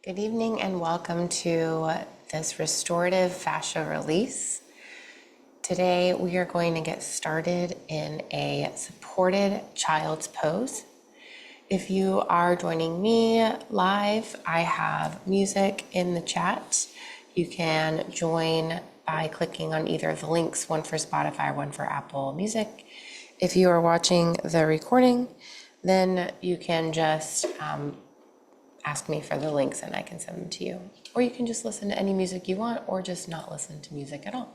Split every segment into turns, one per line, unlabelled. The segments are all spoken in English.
Good evening and welcome to this restorative fascia release. Today we are going to get started in a supported child's pose. If you are joining me live, I have music in the chat. You can join by clicking on either of the links, one for Spotify, one for Apple Music. If you are watching the recording, then you can just ask me for the links and I can send them to you. Or you can just listen to any music you want or just not listen to music at all.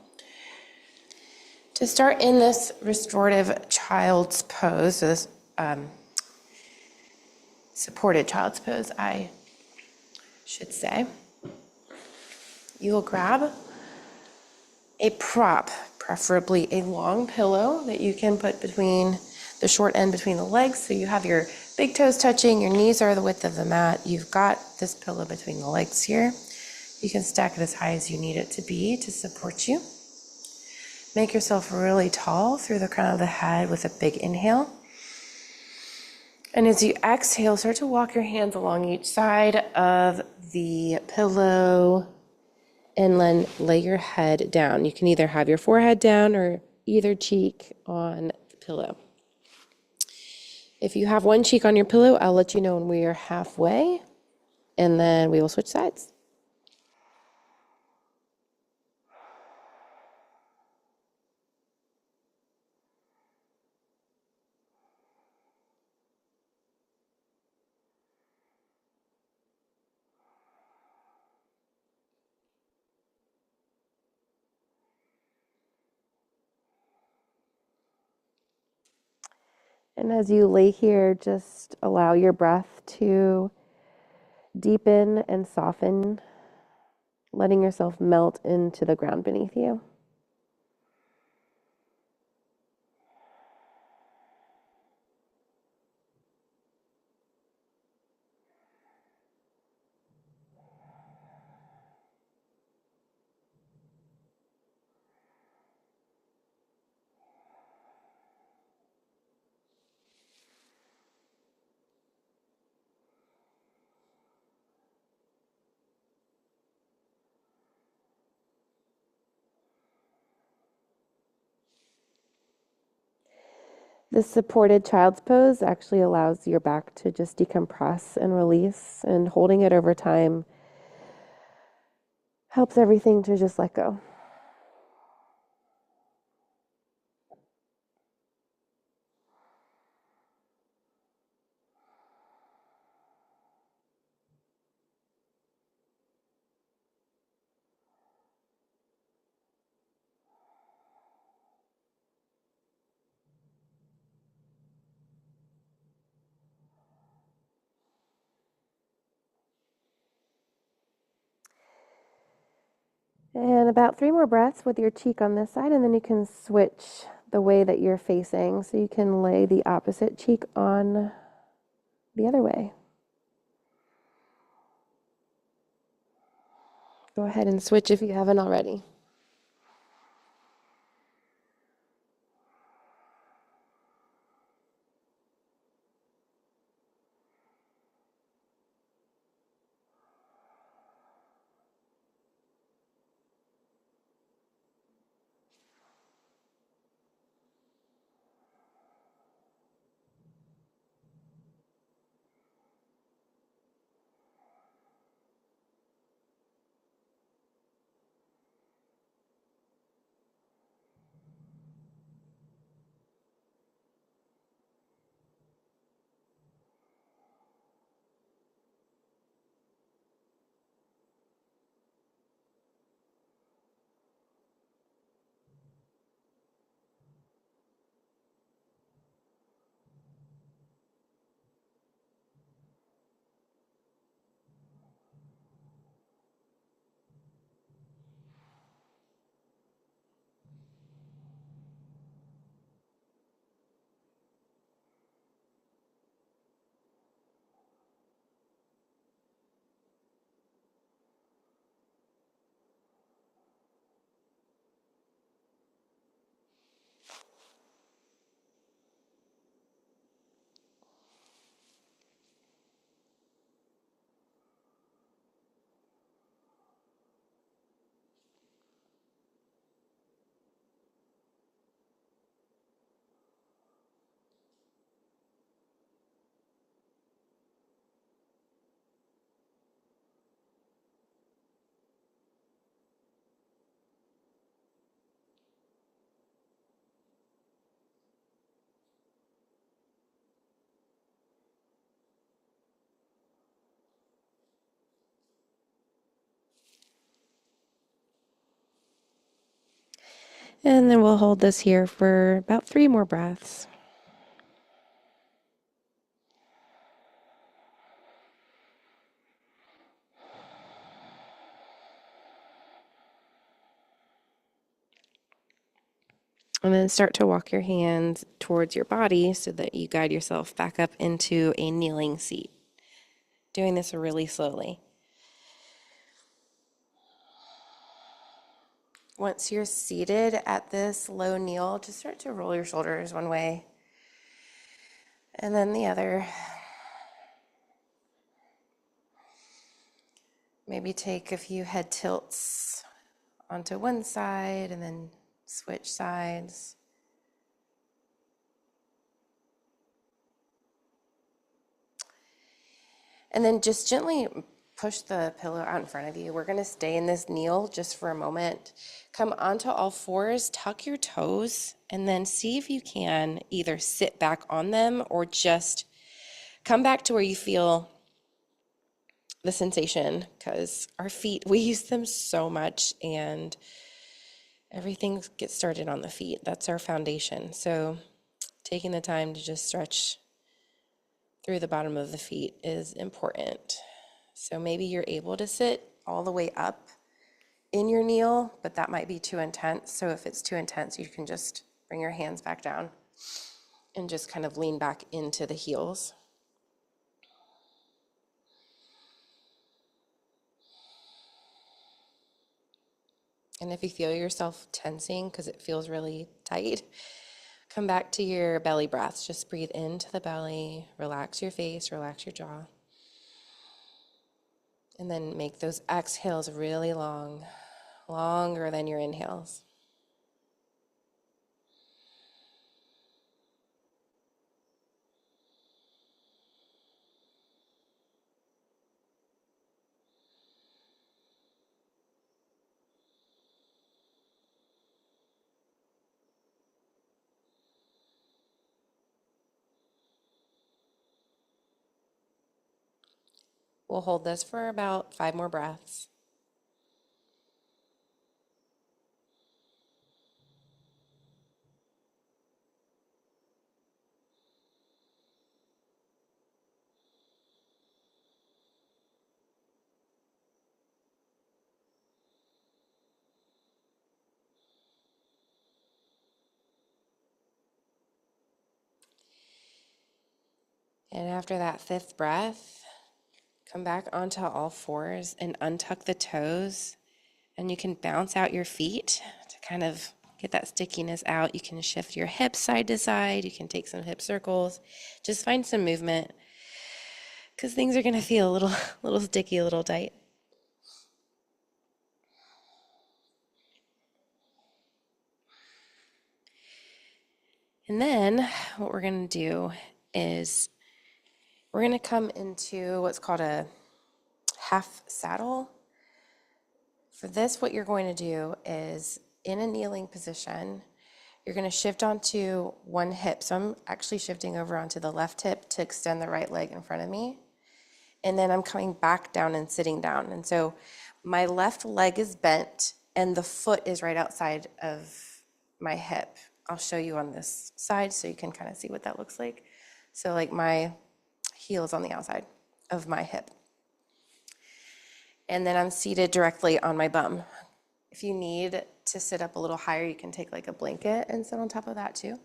To start in this restorative child's pose, so this supported child's pose, I should say, you will grab a prop, preferably a long pillow that you can put between the short end between the legs. So you have your big toes touching, your knees are the width of the mat. You've got this pillow between the legs here. You can stack it as high as you need it to be to support you. Make yourself really tall through the crown of the head with a big inhale. And as you exhale, start to walk your hands along each side of the pillow and then lay your head down. You can either have your forehead down or either cheek on the pillow. If you have one cheek on your pillow, I'll let you know when we are halfway, and then we will switch sides. And as you lay here, just allow your breath to deepen and soften, letting yourself melt into the ground beneath you. This supported child's pose actually allows your back to just decompress and release, and holding it over time helps everything to just let go. And about 3 more breaths with your cheek on this side, and then you can switch the way that you're facing. So you can lay the opposite cheek on the other way. Go ahead and switch if you haven't already. And then we'll hold this here for about 3 more breaths. And then start to walk your hands towards your body so that you guide yourself back up into a kneeling seat. Doing this really slowly. Once you're seated at this low kneel, just start to roll your shoulders one way and then the other. Maybe take a few head tilts onto one side and then switch sides. And then just gently push the pillow out in front of you. We're going to stay in this kneel just for a moment. Come onto all fours, tuck your toes, and then see if you can either sit back on them or just come back to where you feel the sensation, because our feet, we use them so much and everything gets started on the feet. That's our foundation. So taking the time to just stretch through the bottom of the feet is important. So maybe you're able to sit all the way up in your kneel, but that might be too intense. So if it's too intense, you can just bring your hands back down and just kind of lean back into the heels. And if you feel yourself tensing because it feels really tight, come back to your belly breaths. Just breathe into the belly, relax your face, relax your jaw. And then make those exhales really long, longer than your inhales. We'll hold this for about 5 more breaths. And after that 5th breath, come back onto all fours and untuck the toes. And you can bounce out your feet to kind of get that stickiness out. You can shift your hips side to side. You can take some hip circles. Just find some movement because things are going to feel a little sticky, a little tight. And then what we're going to do is we're going to come into what's called a half saddle. For this, what you're going to do is in a kneeling position, you're going to shift onto one hip. So I'm actually shifting over onto the left hip to extend the right leg in front of me. And then I'm coming back down and sitting down. And so my left leg is bent and the foot is right outside of my hip. I'll show you on this side so you can kind of see what that looks like. So like my heel is on the outside of my hip. And then I'm seated directly on my bum. If you need to sit up a little higher, you can take like a blanket and sit on top of that too.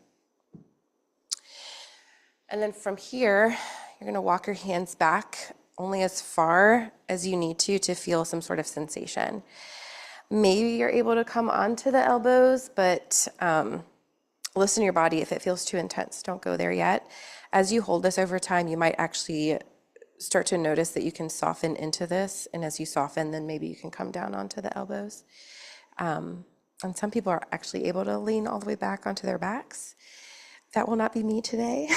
And then from here, you're going to walk your hands back only as far as you need to feel some sort of sensation. Maybe you're able to come onto the elbows, but listen to your body. If it feels too intense, don't go there yet. As you hold this over time, you might actually start to notice that you can soften into this. And as you soften, then maybe you can come down onto the elbows. And some people are actually able to lean all the way back onto their backs. That will not be me today.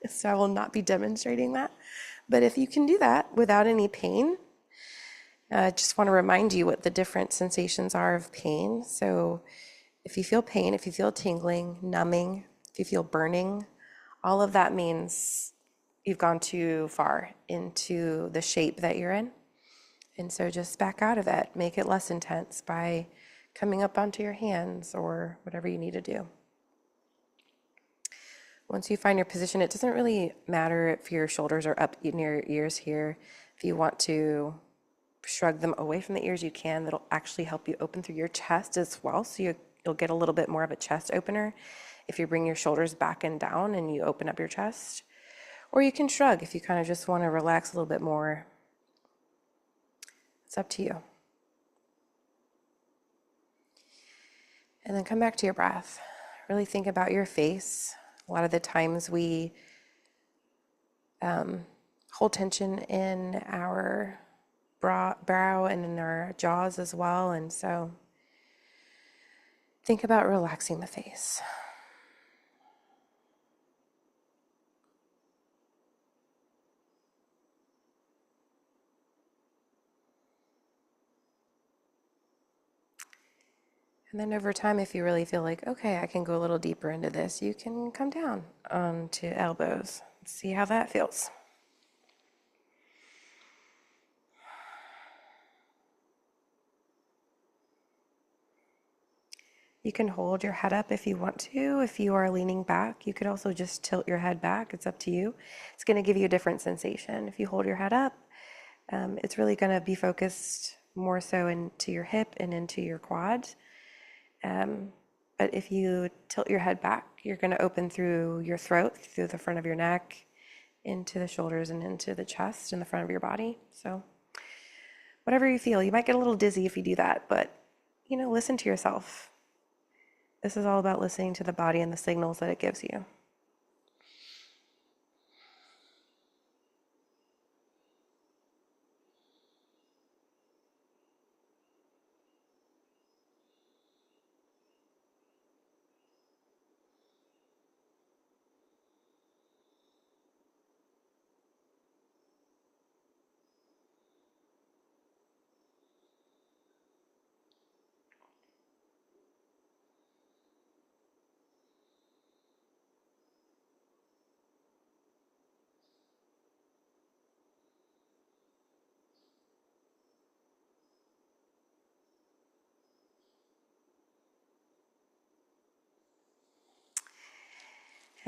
So I will not be demonstrating that. But if you can do that without any pain, I just want to remind you what the different sensations are of pain. So if you feel pain, if you feel tingling, numbing, if you feel burning, all of that means you've gone too far into the shape that you're in. And so just back out of it, make it less intense by coming up onto your hands or whatever you need to do. Once you find your position, it doesn't really matter if your shoulders are up near your ears here. If you want to shrug them away from the ears, you can. That'll actually help you open through your chest as well. So you'll get a little bit more of a chest opener if you bring your shoulders back and down and you open up your chest. Or you can shrug if you kind of just want to relax a little bit more. It's up to you. And then come back to your breath. Really think about your face. A lot of the times we hold tension in our brow and in our jaws as well. And so think about relaxing the face. And then over time, if you really feel like, okay, I can go a little deeper into this, you can come down onto elbows. See how that feels. You can hold your head up if you want to. If you are leaning back, you could also just tilt your head back. It's up to you. It's going to give you a different sensation. If you hold your head up, it's really going to be focused more so into your hip and into your quads. But if you tilt your head back, you're going to open through your throat, through the front of your neck, into the shoulders and into the chest and the front of your body. So whatever you feel, you might get a little dizzy if you do that, but listen to yourself. This is all about listening to the body and the signals that it gives you.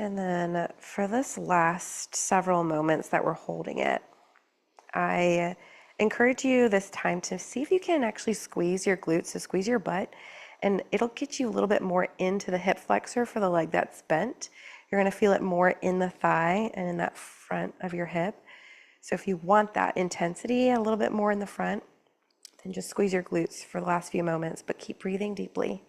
And then for this last several moments that we're holding it, I encourage you this time to see if you can actually squeeze your glutes, so squeeze your butt, and it'll get you a little bit more into the hip flexor for the leg that's bent. You're going to feel it more in the thigh and in that front of your hip. So if you want that intensity a little bit more in the front, then just squeeze your glutes for the last few moments, but keep breathing deeply.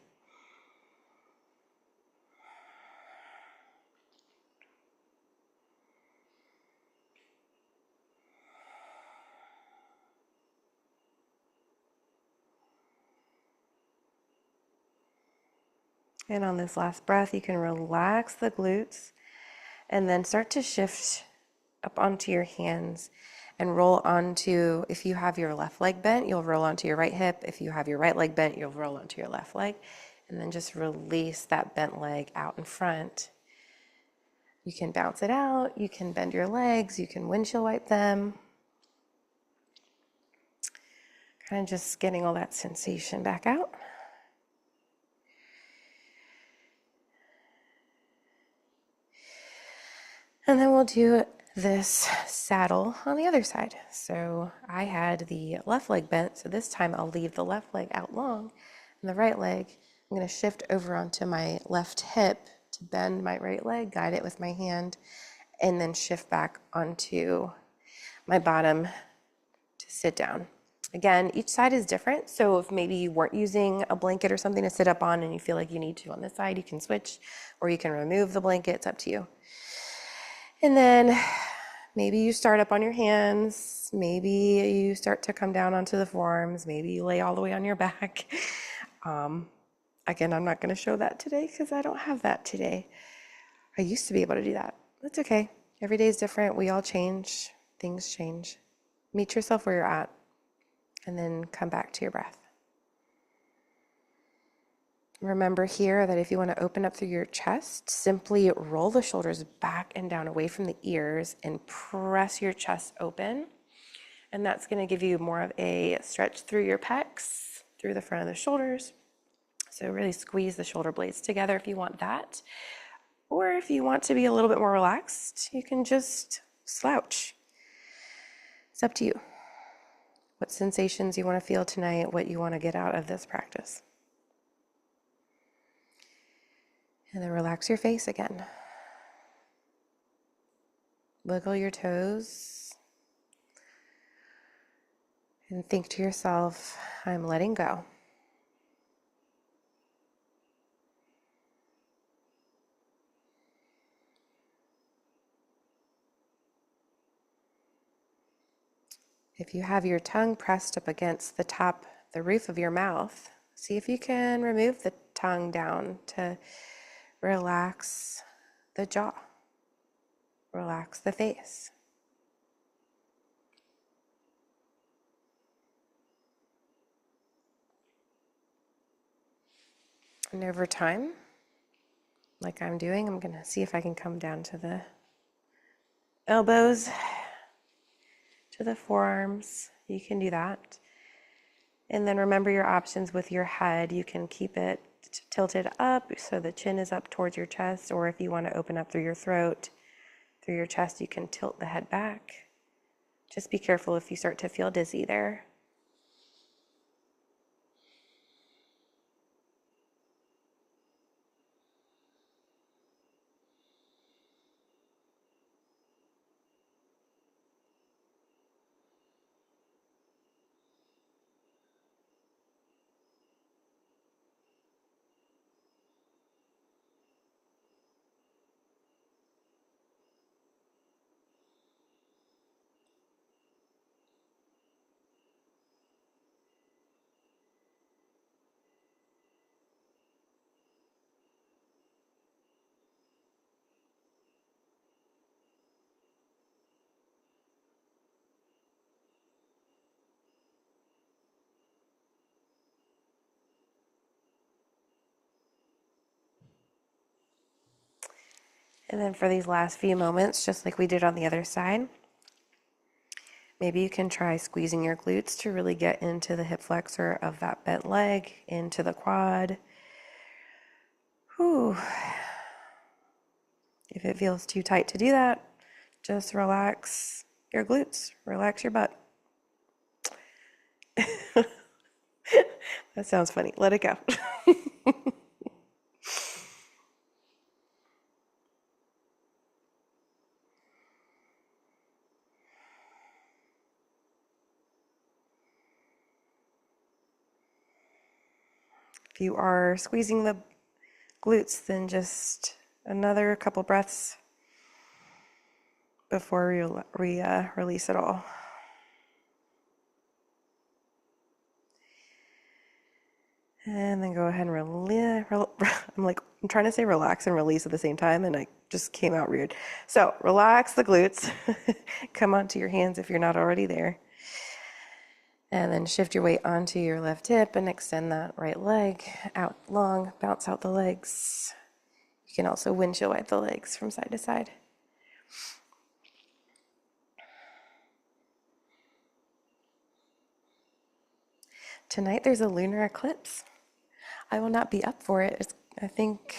And on this last breath, you can relax the glutes and then start to shift up onto your hands and roll onto, if you have your left leg bent, you'll roll onto your right hip. If you have your right leg bent, you'll roll onto your left leg. And then just release that bent leg out in front. You can bounce it out, you can bend your legs, you can windshield wipe them. Kind of just getting all that sensation back out. And then we'll do this saddle on the other side. So I had the left leg bent, so this time I'll leave the left leg out long, and the right leg, I'm going to shift over onto my left hip to bend my right leg, guide it with my hand, and then shift back onto my bottom to sit down. Again, each side is different, so if maybe you weren't using a blanket or something to sit up on and you feel like you need to on this side, you can switch, or you can remove the blanket. It's up to you. And then maybe you start up on your hands, maybe you start to come down onto the forearms, maybe you lay all the way on your back. Again, I'm not going to show that today because I don't have that today. I used to be able to do that. That's okay. Every day is different. We all change. Things change. Meet yourself where you're at and then come back to your breath. Remember here that if you want to open up through your chest, simply roll the shoulders back and down away from the ears and press your chest open. And that's going to give you more of a stretch through your pecs, through the front of the shoulders. So really squeeze the shoulder blades together if you want that. Or if you want to be a little bit more relaxed, you can just slouch. It's up to you. What sensations you want to feel tonight, what you want to get out of this practice. And then relax your face again. Wiggle your toes. And think to yourself, I'm letting go. If you have your tongue pressed up against the roof of your mouth, see if you can remove the tongue down to relax the jaw, relax the face. And over time, like I'm doing, I'm going to see if I can come down to the elbows, to the forearms. You can do that. And then remember your options with your head. You can keep it tilted up so the chin is up towards your chest, or if you want to open up through your throat, through your chest, you can tilt the head back. Just be careful if you start to feel dizzy there. And then for these last few moments, just like we did on the other side, maybe you can try squeezing your glutes to really get into the hip flexor of that bent leg, into the quad. Whew. If it feels too tight to do that, just relax your glutes, relax your butt. That sounds funny. Let it go. If you are squeezing the glutes, then just another couple breaths before we release it all. And then go ahead and release. I'm trying to say relax and release at the same time, and I just came out weird. So relax the glutes. Come onto your hands if you're not already there. And then shift your weight onto your left hip and extend that right leg out long. Bounce out the legs. You can also windshield wipe the legs from side to side. Tonight there's a lunar eclipse. I will not be up for it. I think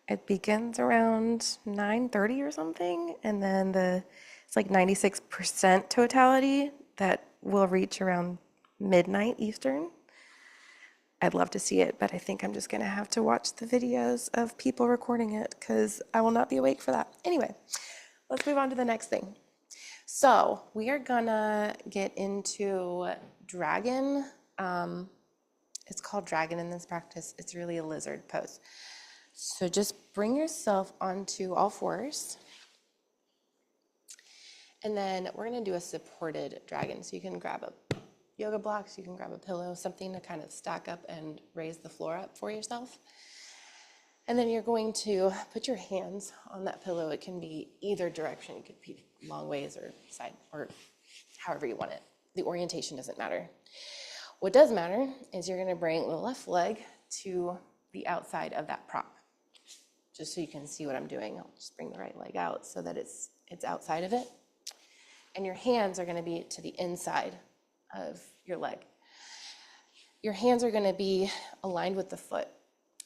it begins around 9:30 or something, and then it's like 96% totality that will reach around midnight Eastern. I'd love to see it, but I think I'm just going to have to watch the videos of people recording it because I will not be awake for that. Anyway, let's move on to the next thing. So we are gonna get into dragon. It's called dragon in this practice. It's really a lizard pose. So just bring yourself onto all fours. And then we're gonna do a supported dragon. So you can grab a yoga block, so you can grab a pillow, something to kind of stack up and raise the floor up for yourself. And then you're going to put your hands on that pillow. It can be either direction. It could be long ways or side, or however you want it. The orientation doesn't matter. What does matter is you're gonna bring the left leg to the outside of that prop. Just so you can see what I'm doing, I'll just bring the right leg out so that it's outside of it. And your hands are gonna be to the inside of your leg. Your hands are gonna be aligned with the foot.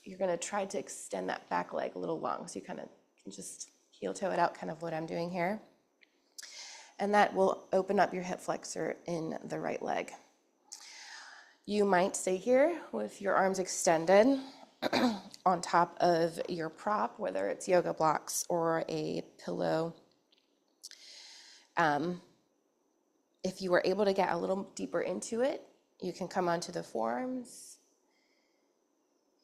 you're going to try to extend that back leg a little long. So you kind of can just heel toe it out, kind of what I'm doing here. And that will open up your hip flexor in the right leg. You might stay here with your arms extended on top of your prop, whether it's yoga blocks or a pillow. If you were able to get a little deeper into it, you can come onto the forearms.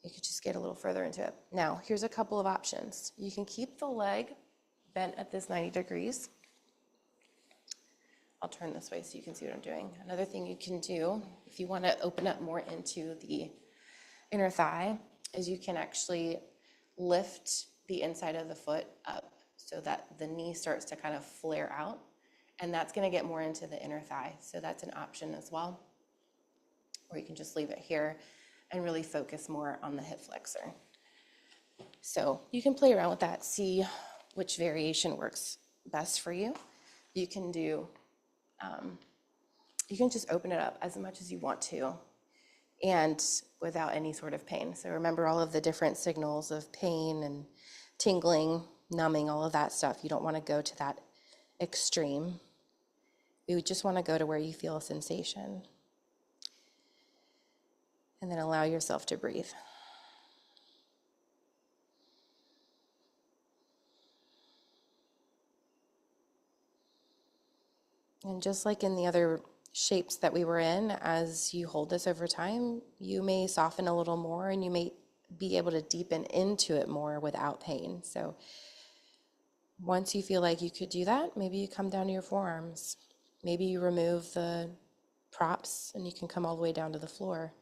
You could just get a little further into it. Now, here's a couple of options. You can keep the leg bent at this 90 degrees. I'll turn this way so you can see what I'm doing. Another thing you can do, if you want to open up more into the inner thigh, is you can actually lift the inside of the foot up so that the knee starts to kind of flare out. And that's going to get more into the inner thigh. So that's an option as well. Or you can just leave it here and really focus more on the hip flexor. So you can play around with that, see which variation works best for you. You can do, you can just open it up as much as you want to and without any sort of pain. So remember all of the different signals of pain and tingling, numbing, all of that stuff. You don't want to go to that extreme. You just want to go to where you feel a sensation. And then allow yourself to breathe. And just like in the other shapes that we were in, as you hold this over time, you may soften a little more and you may be able to deepen into it more without pain. So once you feel like you could do that, maybe you come down to your forearms. Maybe you remove the props and you can come all the way down to the floor.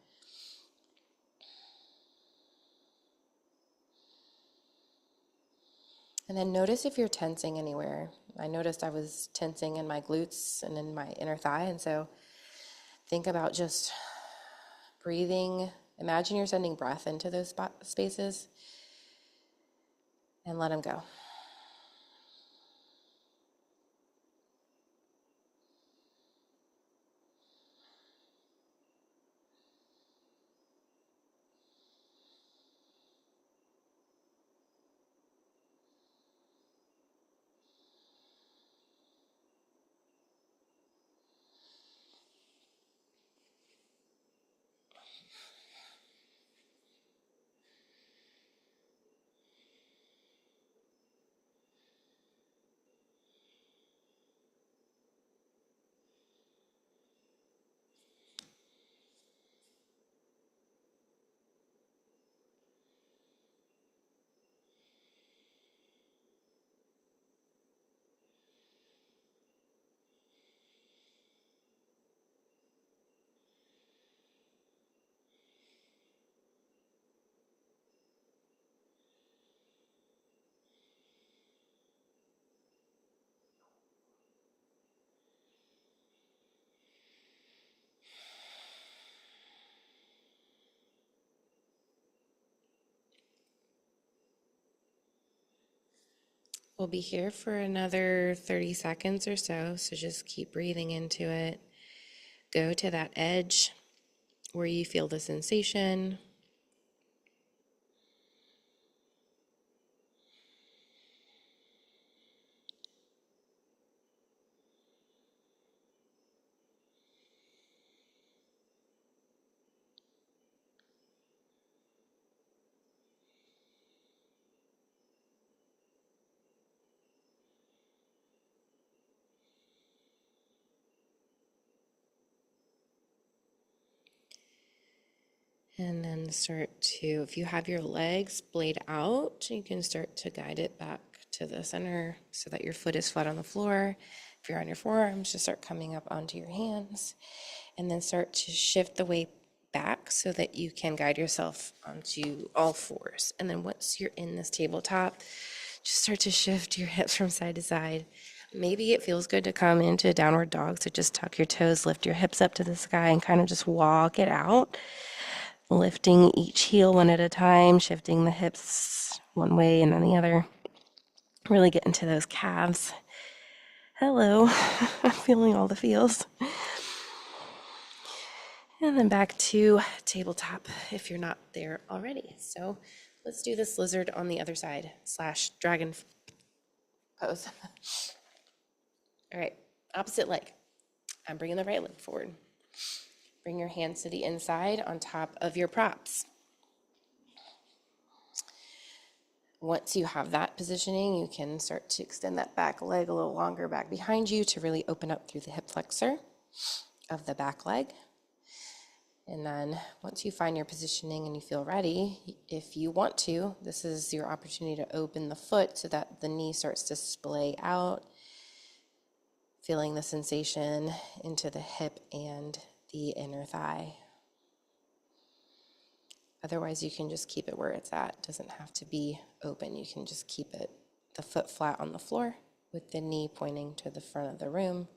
And then notice if you're tensing anywhere. I noticed I was tensing in my glutes and in my inner thigh. And so think about just breathing. Imagine you're sending breath into those spaces and let them go. We'll be here for another 30 seconds or so, so just keep breathing into it. Go to that edge where you feel the sensation. And then start to, if you have your legs splayed out, you can start to guide it back to the center so that your foot is flat on the floor. If you're on your forearms, just start coming up onto your hands. And then start to shift the weight back so that you can guide yourself onto all fours. And then once you're in this tabletop, just start to shift your hips from side to side. Maybe it feels good to come into a downward dog, so just tuck your toes, lift your hips up to the sky, and kind of just walk it out. Lifting each heel one at a time, shifting the hips one way and then the other. Really get into those calves. Hello, I'm feeling all the feels. And then back to tabletop if you're not there already. So let's do this lizard on the other side / dragon pose. All right, opposite leg. I'm bringing the right leg forward. Bring your hands to the inside on top of your props. Once you have that positioning, you can start to extend that back leg a little longer back behind you to really open up through the hip flexor of the back leg. And then once you find your positioning and you feel ready, if you want to, this is your opportunity to open the foot so that the knee starts to splay out, feeling the sensation into the hip and the inner thigh. Otherwise, you can just keep it where it's at. It doesn't have to be open. You can just keep it, the foot flat on the floor with the knee pointing to the front of the room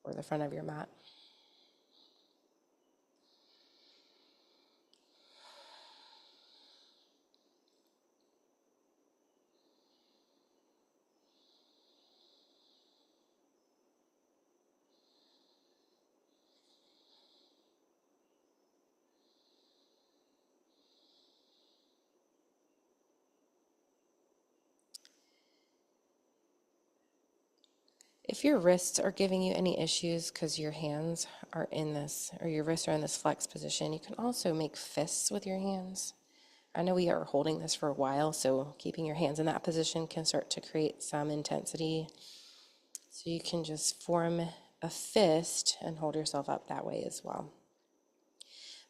or the front of your mat. If your wrists are giving you any issues because your hands are in this, or your wrists are in this flex position, you can also make fists with your hands. I know we are holding this for a while, so keeping your hands in that position can start to create some intensity. So you can just form a fist and hold yourself up that way as well.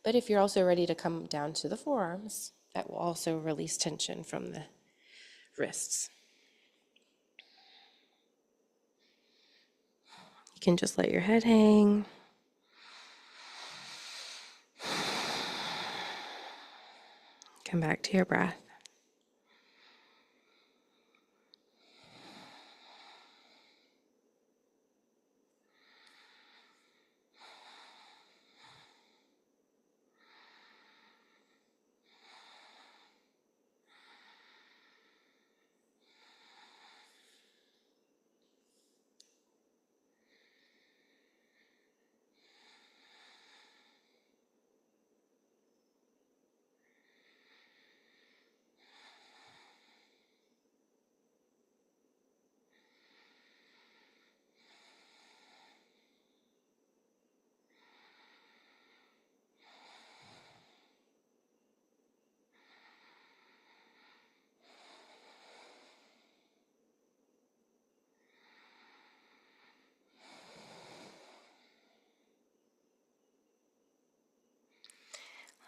But if you're also ready to come down to the forearms, that will also release tension from the wrists. You can just let your head hang. Come back to your breath.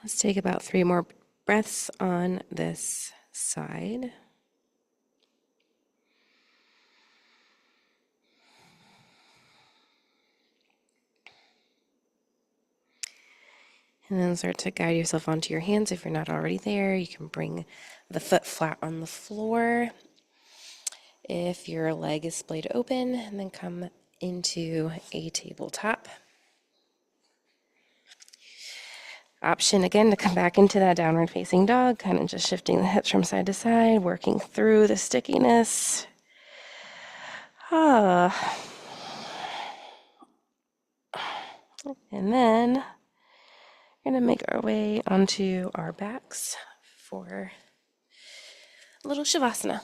Let's take about 3 more breaths on this side. And then start to guide yourself onto your hands if you're not already there. You can bring the foot flat on the floor if your leg is splayed open, and then come into a tabletop. Option again to come back into that downward facing dog, kind of just shifting the hips from side to side, working through the stickiness. And then we're going to make our way onto our backs for a little Shavasana.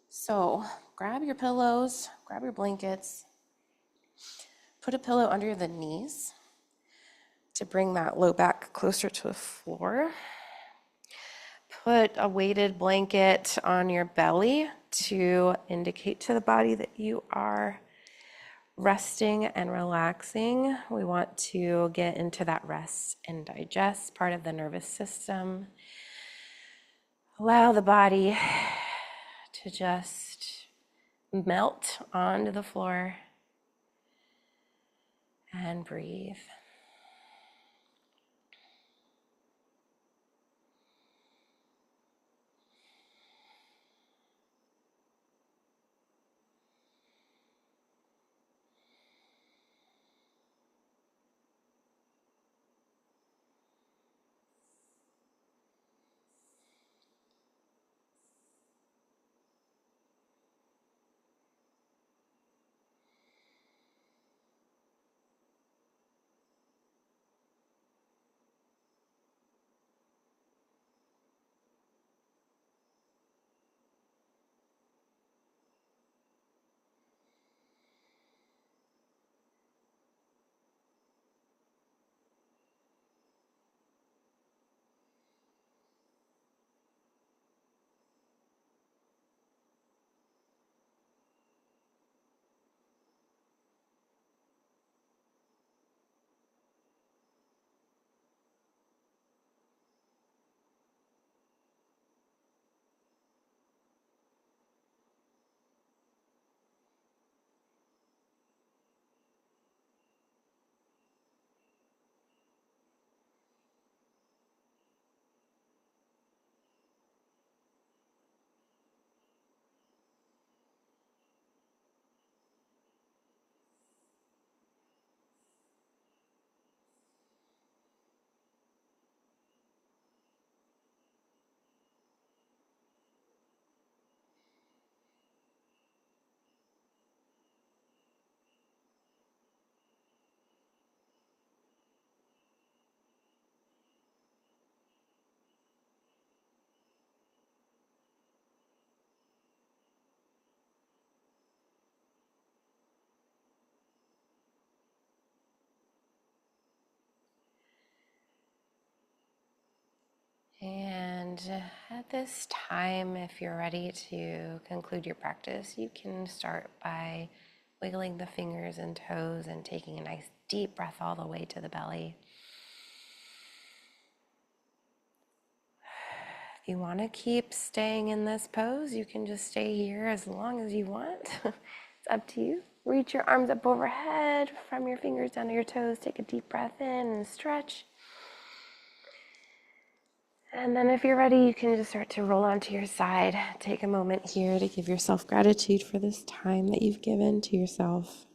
So grab your pillows, grab your blankets, put a pillow under the knees to bring that low back closer to the floor. Put a weighted blanket on your belly to indicate to the body that you are resting and relaxing. We want to get into that rest and digest part of the nervous system. Allow the body to just melt onto the floor and breathe. And at this time, if you're ready to conclude your practice, you can start by wiggling the fingers and toes and taking a nice deep breath all the way to the belly. If you want to keep staying in this pose, you can just stay here as long as you want. It's up to you. Reach your arms up overhead from your fingers down to your toes. Take a deep breath in and stretch. And then if you're ready, you can just start to roll onto your side. Take a moment here to give yourself gratitude for this time that you've given to yourself.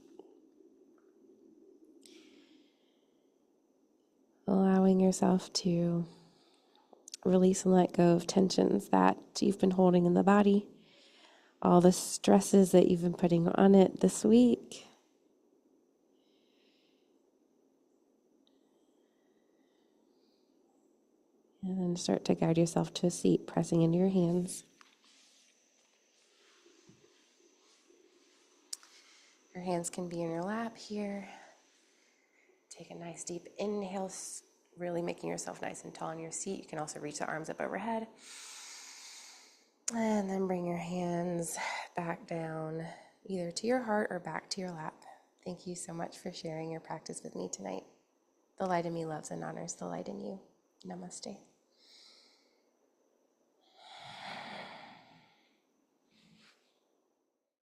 Allowing yourself to release and let go of tensions that you've been holding in the body, all the stresses that you've been putting on it this week. And then start to guide yourself to a seat, pressing into your hands. Your hands can be in your lap here. Take a nice deep inhale, really making yourself nice and tall in your seat. You can also reach the arms up overhead. And then bring your hands back down, either to your heart or back to your lap. Thank you so much for sharing your practice with me tonight. The light in me loves and honors the light in you. Namaste.